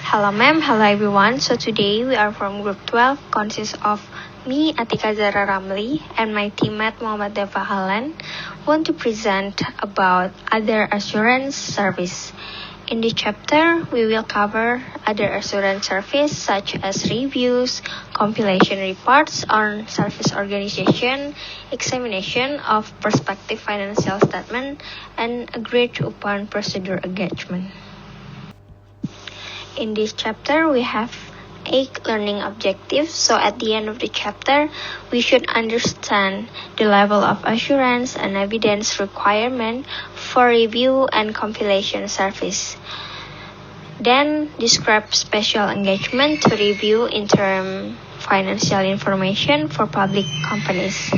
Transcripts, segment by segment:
Hello ma'am, hello everyone. So today we are from group 12, consists of me, Atika Zara Ramli, and my teammate Muhammad Deva Halan, want to present about other assurance service. In this chapter, we will cover other assurance service such as reviews, compilation reports on service organization, examination of prospective financial statement, and agreed upon procedure engagement. In this chapter, we have 8 learning objectives. So at the end of the chapter, we should understand the level of assurance and evidence requirement for review and compilation service. Then describe special engagement to review interim financial information for public companies.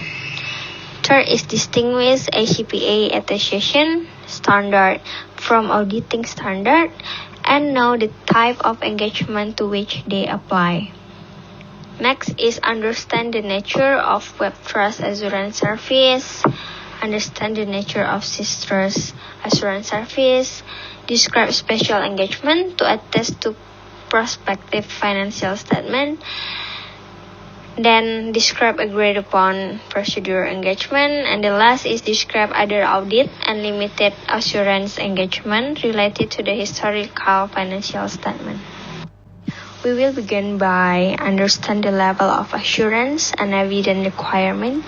Third is distinguish ACPA attestation standard from auditing standard and know the type of engagement to which they apply. Next is understand the nature of web trust assurance service, understand the nature of sisters assurance service, describe special engagement to attest to prospective financial statement, then describe agreed upon procedure engagement, and the last is describe other audit and limited assurance engagement related to the historical financial statement. We will begin by understand the level of assurance and evidence requirement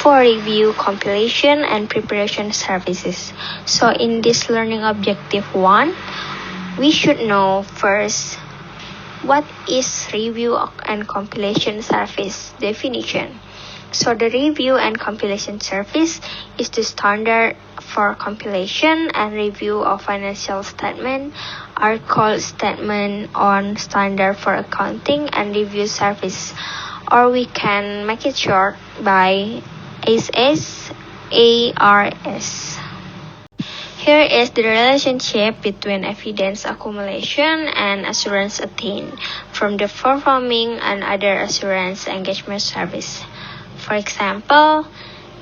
for review, compilation, and preparation services. So in this learning objective 1, we should know first what is review and compilation service definition. So the review and compilation service is the standard for compilation and review of financial statement are called statement on standard for accounting and review service, or we can make it short by SSARS. Here is the relationship between evidence accumulation and assurance attained from the performing and other assurance engagement service. For example,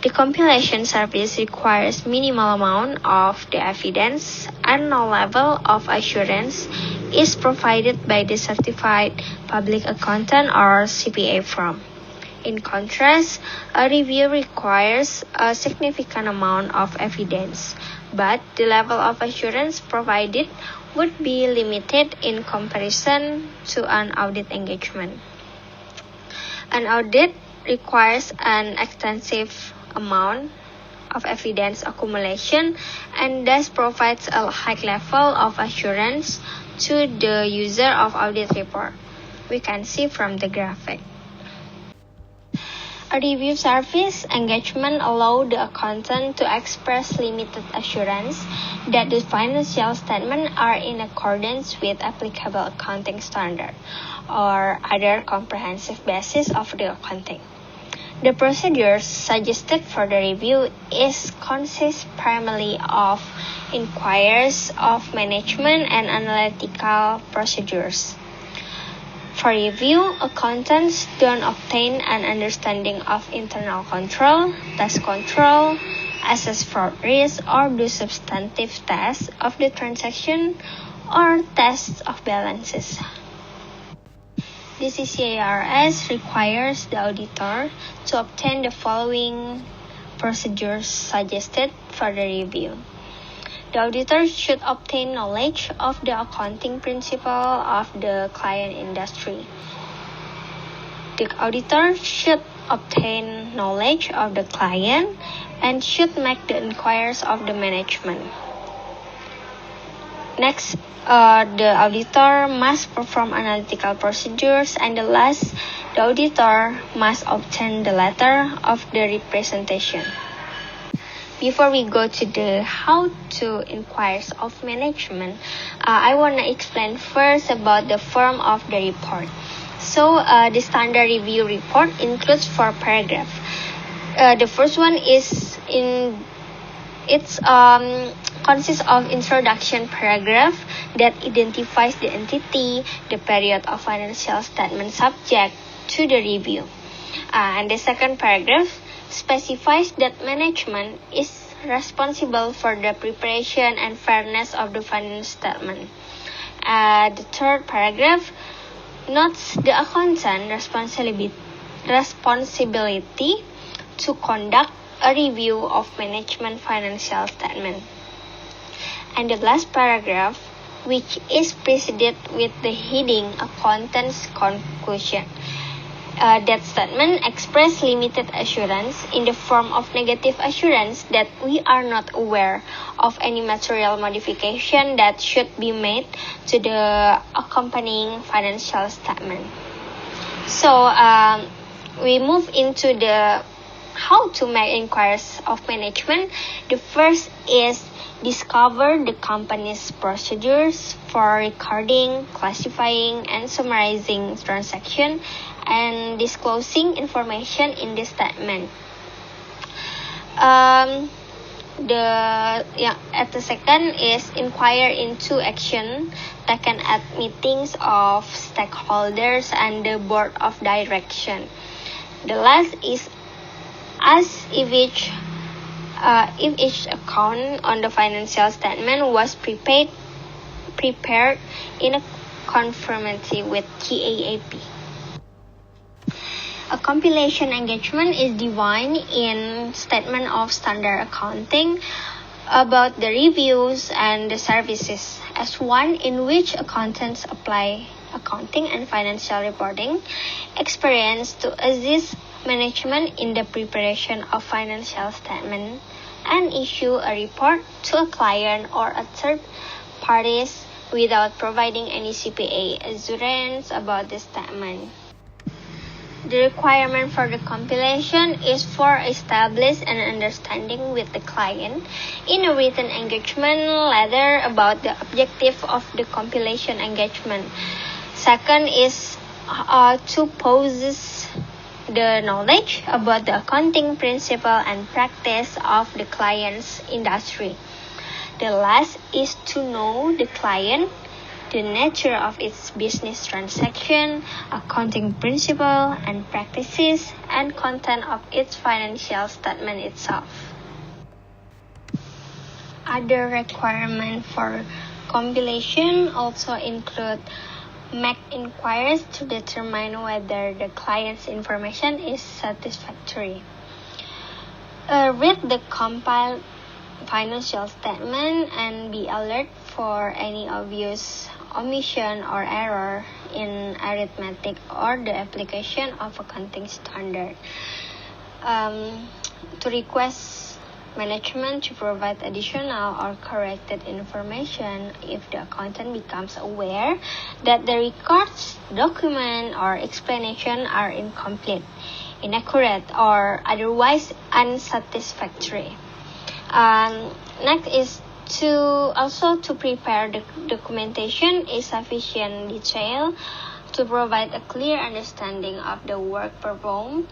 the compilation service requires minimal amount of the evidence and no level of assurance is provided by the certified public accountant or CPA firm. In contrast, a review requires a significant amount of evidence, but the level of assurance provided would be limited in comparison to an audit engagement. An audit requires an extensive amount of evidence accumulation and thus provides a high level of assurance to the user of audit report. We can see from the graphic. A review service engagement allows the accountant to express limited assurance that the financial statements are in accordance with applicable accounting standard or other comprehensive basis of the accounting. The procedures suggested for the review consist primarily of inquiries of management and analytical procedures. For review, accountants don't obtain an understanding of internal control, tax control, assess fraud risk, or do substantive tests of the transaction or tests of balances. The CCARS requires the auditor to obtain the following procedures suggested for the review. The auditor should obtain knowledge of the accounting principle of the client industry. The auditor should obtain knowledge of the client and should make the inquiries of the management. Next, the auditor must perform analytical procedures, and the last, the auditor must obtain the letter of the representation. Before we go to the how to inquiries of management, I want to explain first about the form of the report. So the standard review report includes 4 paragraphs. The first one is consists of introduction paragraph that identifies the entity, the period of financial statement subject to the review. And the second paragraph specifies that management is responsible for the preparation and fairness of the financial statement. The third paragraph notes the accountant responsibility to conduct a review of management financial statement. And the last paragraph, which is preceded with the heading Accountant's Conclusion. That statement express limited assurance in the form of negative assurance that we are not aware of any material modification that should be made to the accompanying financial statement. So we move into the how to make inquiries of management. The first is discover the company's procedures for recording, classifying, and summarizing transactions and disclosing information in the statement. The second is inquire into action taken at meetings of stakeholders and the board of direction. The last is ask if each account on the financial statement was prepared in a conformity with GAAP. A compilation engagement is defined in Statement of Standard Accounting about the reviews and the services as one in which accountants apply accounting and financial reporting experience to assist management in the preparation of financial statement and issue a report to a client or a third parties without providing any CPA assurance about the statement. The requirement for the compilation is for establish an understanding with the client in a written engagement letter about the objective of the compilation engagement. Second is to possess the knowledge about the accounting principle and practice of the client's industry. The last is to know the client, the nature of its business transaction, accounting principle and practices, and content of its financial statement itself. Other requirements for compilation also include make inquiries to determine whether the client's information is satisfactory. Read the compiled financial statement and be alert for any obvious omission or error in arithmetic or the application of accounting standard. To request management to provide additional or corrected information if the accountant becomes aware that the records, document, or explanation are incomplete, inaccurate, or otherwise unsatisfactory. Next is to prepare the documentation in sufficient detail to provide a clear understanding of the work performed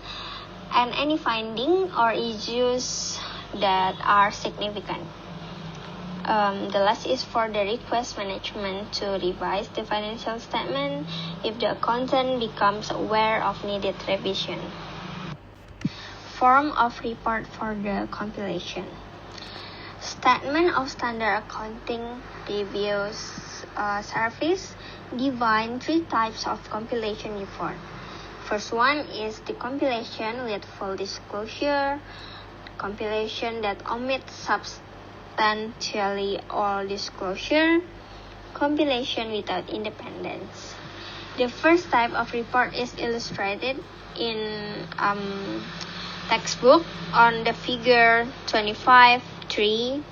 and any finding or issues that are significant. The last is for the request management to revise the financial statement if the accountant becomes aware of needed revision. Form of report for the compilation. Statement of Standard Accounting Reviews Service define three types of compilation report. First one is the compilation with full disclosure, compilation that omits substantially all disclosure, compilation without independence. The first type of report is illustrated in textbook on the figure 25.3,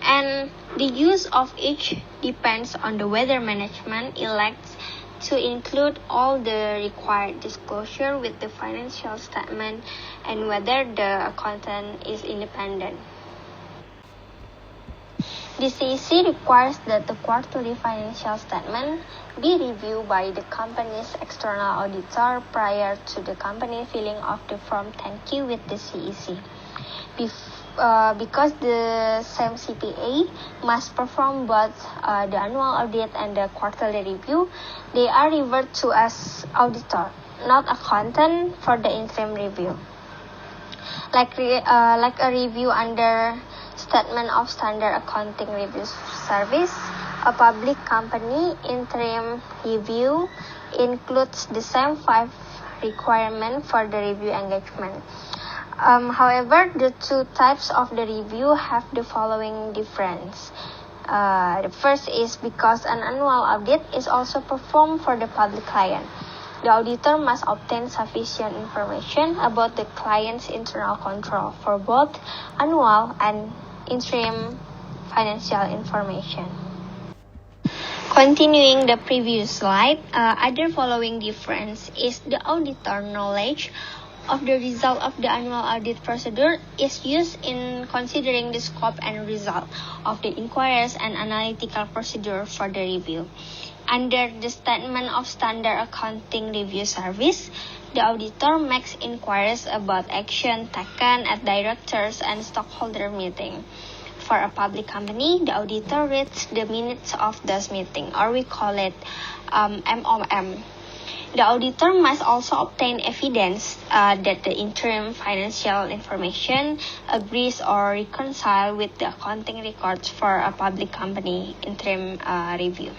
and the use of each depends on the whether management elects to include all the required disclosure with the financial statement and whether the accountant is independent. The CEC requires that the quarterly financial statement be reviewed by the company's external auditor prior to the company filing of the Form Thankyou with the CEC. Because the same CPA must perform both the annual audit and the quarterly review, they are referred to as auditor, not accountant, for the interim review. Like a review under Statement of Standard Accounting Review Service, a public company interim review includes the same 5 requirements for the review engagement. However, the two types of the review have the following difference. The first is because an annual audit is also performed for the public client. The auditor must obtain sufficient information about the client's internal control for both annual and interim financial information. Continuing the previous slide, other following difference is the auditor knowledge of the result of the annual audit procedure is used in considering the scope and result of the inquiries and analytical procedure for the review. Under the statement of standard accounting review service, the auditor makes inquiries about action taken at directors and stockholder meeting. For a public company, the auditor reads the minutes of those meetings, or we call it MOM. The auditor must also obtain evidence that the interim financial information agrees or reconciles with the accounting records for a public company interim review.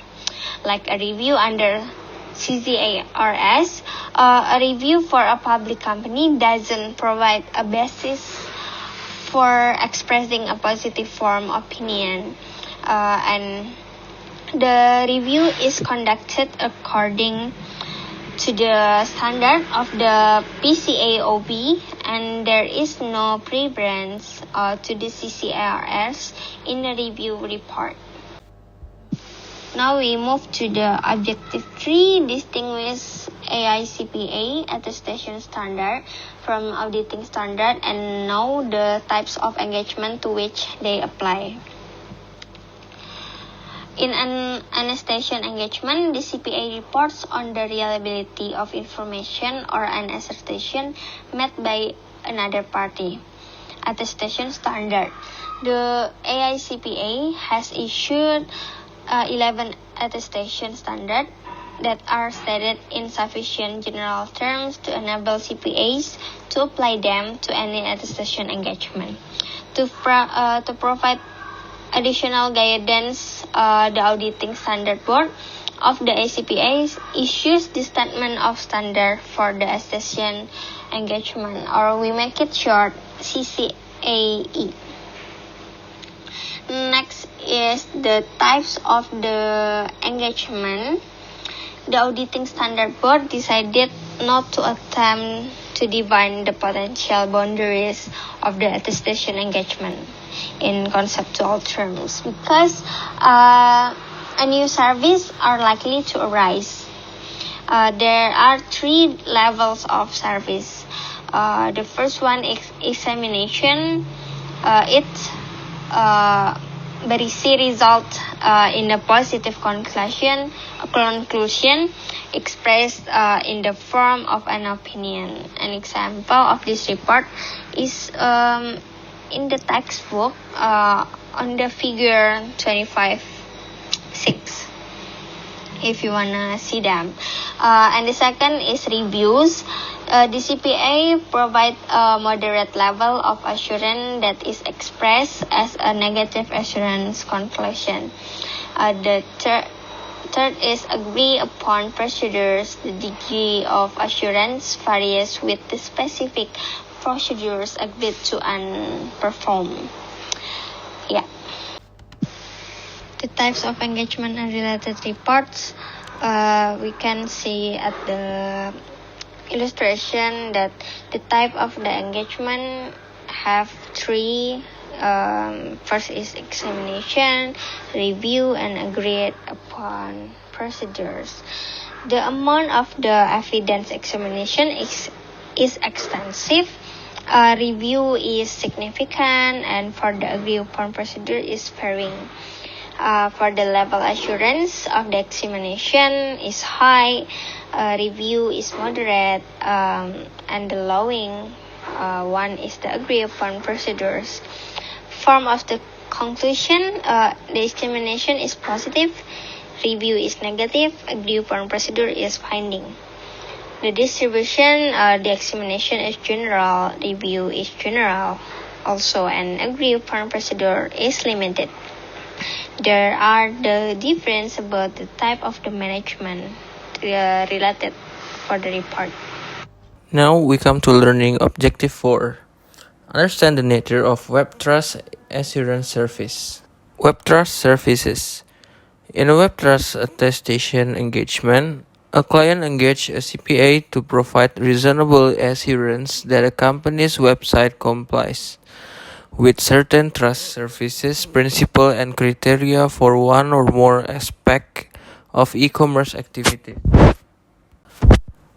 Like a review under CCARS, a review for a public company doesn't provide a basis for expressing a positive form opinion, and the review is conducted according to the standard of the PCAOB, and there is no preference to the CCARS in the review report. Now we move to the objective 3, distinguish AICPA attestation standard from auditing standard, and know the types of engagement to which they apply. In an attestation engagement, the CPA reports on the reliability of information or an assertion made by another party. Attestation standard. The AICPA has issued 11 attestation standards that are stated in sufficient general terms to enable CPAs to apply them to any attestation engagement. To provide additional guidance, the Auditing Standard Board of the ACPA issues the Statement of Standard for the Attestation Engagement, or we make it short, CCAE. Next is the types of the engagement. The Auditing Standard Board decided not to attempt to define the potential boundaries of the attestation engagement in conceptual terms, because a new service are likely to arise. There are 3 levels of service. The first one is examination. It berisi result in a positive conclusion expressed in the form of an opinion. An example of this report is in the textbook on the figure 25.6, if you wanna see them. And the second is reviews. The CPA provide a moderate level of assurance that is expressed as a negative assurance conclusion. The third is agree upon procedures. The degree of assurance varies with the specific procedures agreed to and performed. Yeah. The types of engagement and related reports, we can see at the illustration that the type of the engagement have 3. First is examination, review, and agreed upon procedures. The amount of the evidence examination is extensive. Review is significant, and for the agreed upon procedure is varying. For the level assurance of the examination is high, review is moderate, and the lowing one is the agreed upon procedures. Form of the conclusion, the examination is positive, review is negative, agreed upon procedure is finding. The distribution, the examination is general, review is general also, and agreed upon procedure is limited. There are the difference about the type of the management related for the report. Now we come to learning objective 4. Understand the nature of Web Trust Assurance Service. Web Trust Services. In a Web Trust attestation engagement, a client engages a CPA to provide reasonable assurance that a company's website complies with certain trust services, principles, and criteria for one or more aspects of e-commerce activity.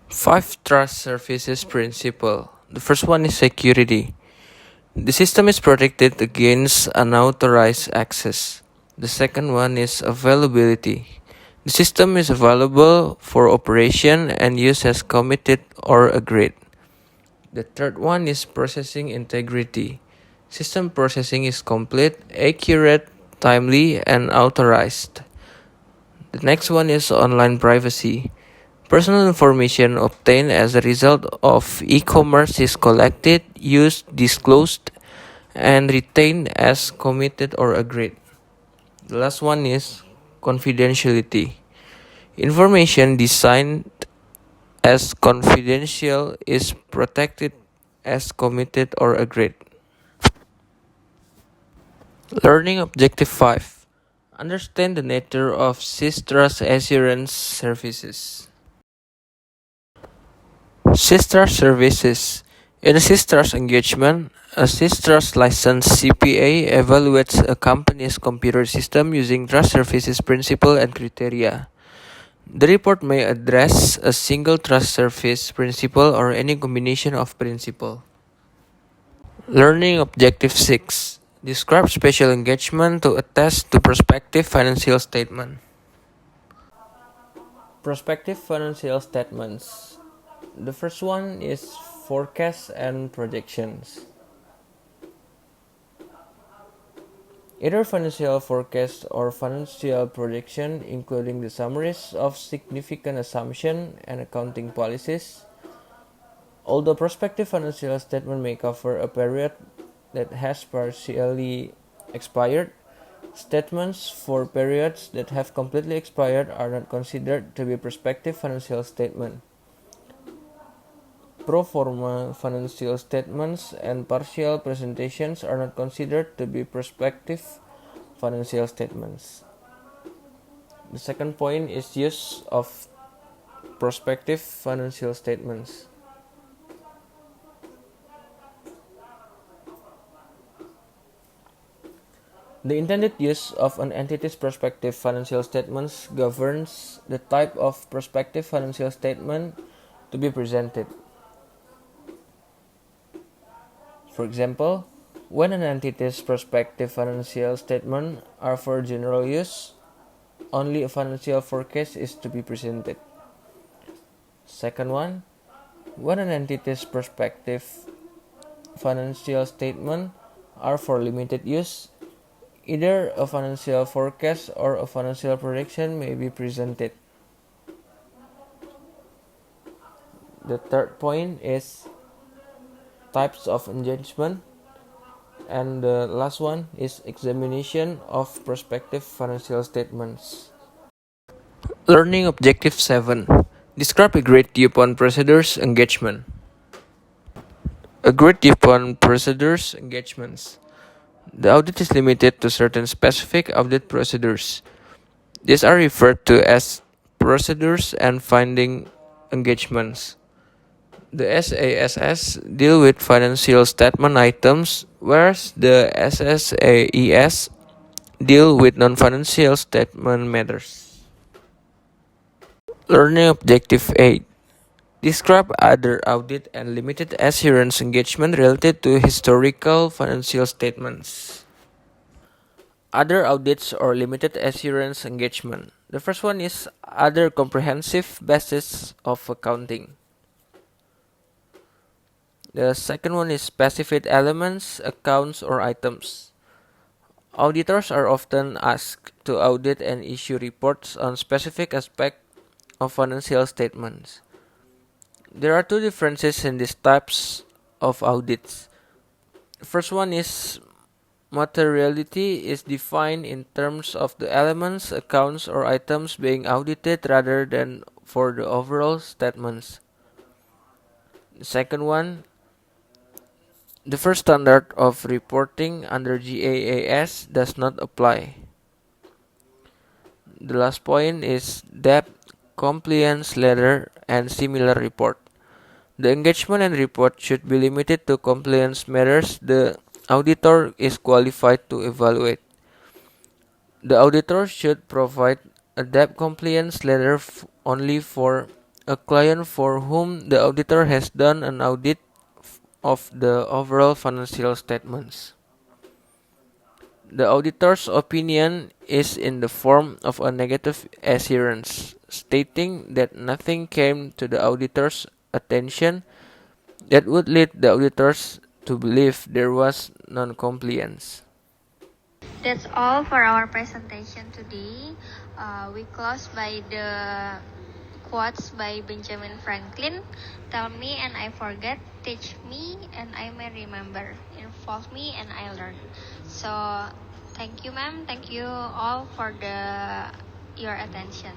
5 Trust Services Principle. The first one is security. The system is protected against unauthorized access. The second one is availability. The system is available for operation and use as committed or agreed. The third one is processing integrity. System processing is complete, accurate, timely, and authorized. The next one is online privacy. Personal information obtained as a result of e-commerce is collected, used, disclosed, and retained as committed or agreed. The last one is confidentiality. Information designed as confidential is protected as committed or agreed. Learning objective 5. Understand the nature of Trust Assurance Services. Trust Services. In a Trust engagement, a Trust licensed CPA evaluates a company's computer system using trust services principle and criteria. The report may address a single trust service principle or any combination of principle. Learning objective 6. Describe special engagement to attest to prospective financial statement. Prospective financial statements. The first one is forecasts and projections. Either financial forecast or financial projection, including the summaries of significant assumptions and accounting policies. Although prospective financial statement may cover a period that has partially expired, statements for periods that have completely expired are not considered to be prospective financial statement. Pro forma financial statements and partial presentations are not considered to be prospective financial statements. The second point is use of prospective financial statements. The intended use of an entity's prospective financial statements governs the type of prospective financial statement to be presented. For example, when an entity's prospective financial statements are for general use, only a financial forecast is to be presented. Second one, when an entity's prospective financial statements are for limited use, either a financial forecast or a financial projection may be presented. The third point is types of engagement, and the last one is examination of prospective financial statements. Learning objective 7. Describe a great upon procedures engagement. A great upon procedures engagements. The audit is limited to certain specific audit procedures. These are referred to as procedures and finding engagements. The SASS deal with financial statement items, whereas the SSAES deal with non-financial statement matters. Learning objective 8. Describe other audit and limited assurance engagement related to historical financial statements. Other audits or limited assurance engagement. The first one is other comprehensive basis of accounting. The second one is specific elements, accounts, or items. Auditors are often asked to audit and issue reports on specific aspects of financial statements. There are two differences in these types of audits. The first one is Materiality is defined in terms of the elements, accounts, or items being audited rather than for the overall statements. The second one, the first standard of reporting under GAAP does not apply. The last point is debt, compliance letter, and similar report. The engagement and report should be limited to compliance matters the auditor is qualified to evaluate. The auditor should provide a debt compliance letter only for a client for whom the auditor has done an audit of the overall financial statements. The auditor's opinion is in the form of a negative assurance, stating that nothing came to the auditor's attention that would lead the auditors to believe there was non-compliance. That's all for our presentation today. We close by the quotes by Benjamin Franklin. Tell me and I forget, teach me and I may remember, involve me and I learn. So thank you, ma'am. Thank you all for your attention.